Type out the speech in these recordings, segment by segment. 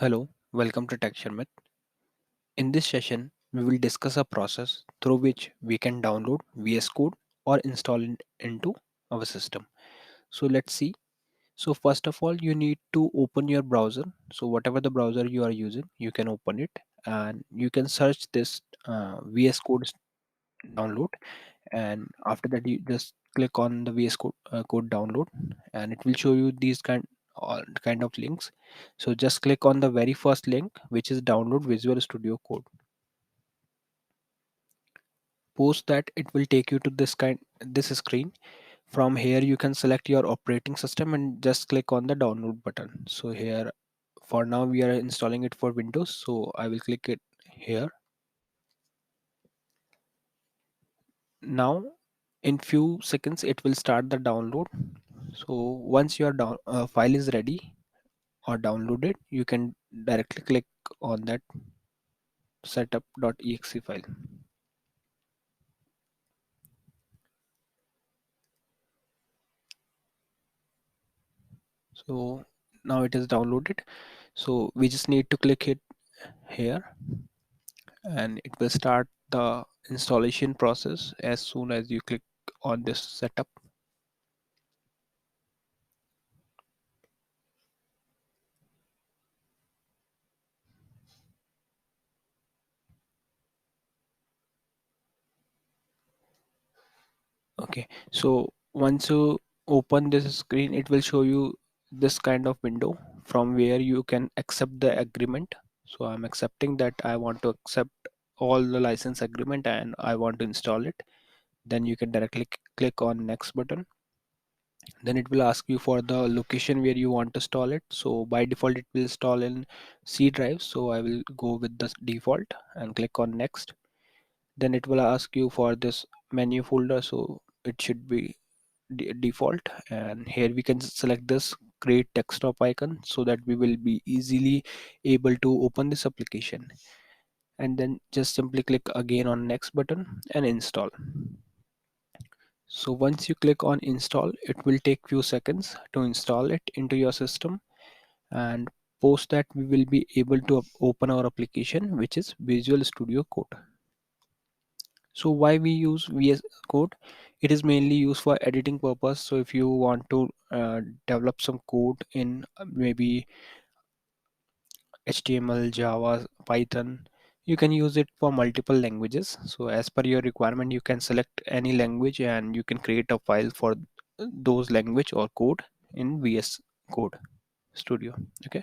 Hello, welcome to Texture Myth. In this session, we will discuss a process through which we can download VS Code or install it into our system. So let's see. So first of all, you need to open your browser. So whatever the browser you are using, you can open it and you can search this VS Code download. And after that, you just click on the VS Code download, and it will show you these kind of links. So just click on the very first link, which is download Visual Studio Code. Post that, it will take you to this screen. From here you can select your operating system and just click on the download button. So here, for now we are installing it for Windows, so I will click it here. Now in few seconds it will start the download. So once your file is ready or downloaded, you can directly click on that setup.exe file. So now it is downloaded. So we just need to click it here, and it will start the installation process as soon as you click on this setup. Okay, so once you open this screen, it will show you this kind of window from where you can accept the agreement. So I'm accepting that. I want to accept all the license agreement and I want to install it. Then you can directly click on next button. Then it will ask you for the location where you want to install it. So by default it will install in C drive, so I will go with the default and click on next. Then it will ask you for this menu folder, so it should be default, and here we can select this create desktop icon so that we will be easily able to open this application. And then just simply click again on next button and install. So once you click on install, it will take few seconds to install it into your system, and post that we will be able to open our application, which is Visual Studio Code. So why we use VS Code? It is mainly used for editing purpose. So if you want to develop some code in maybe HTML, Java, Python, you can use it for multiple languages. So as per your requirement, you can select any language and you can create a file for those language or code in VS Code Studio. Okay.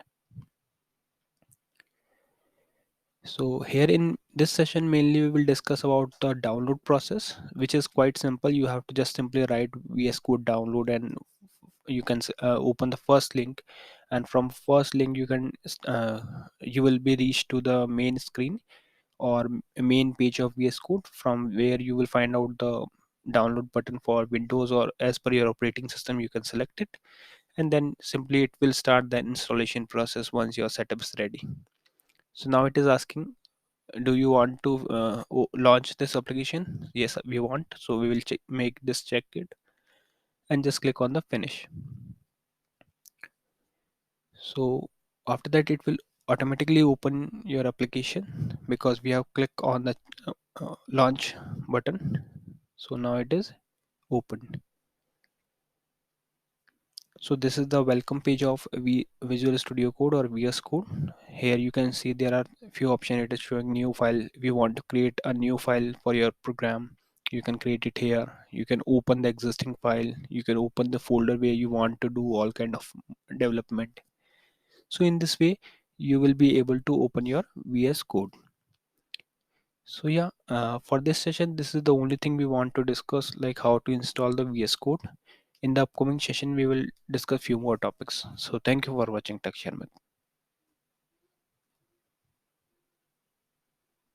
So here in this session, mainly we will discuss about the download process, which is quite simple. You have to just simply write VS Code download, and you can open the first link, and from first link you will be reached to the main screen or main page of VS Code, from where you will find out the download button for Windows, or as per your operating system you can select it, and then simply it will start the installation process once your setup is ready. So now it is asking, do you want to launch this application? Yes, we want. So we will make this check it and just click on the finish. So after that it will automatically open your application because we have clicked on the launch button. So now it is opened. So this is the welcome page of Visual Studio Code or VS Code. Here you can see there are few options. It is showing new file. If you want to create a new file for your program, you can create it here. You can open the existing file. You can open the folder where you want to do all kind of development. So in this way, you will be able to open your VS Code. So yeah, for this session, this is the only thing we want to discuss, like how to install the VS Code. In the upcoming session, we will discuss few more topics. So thank you for watching Tech Share.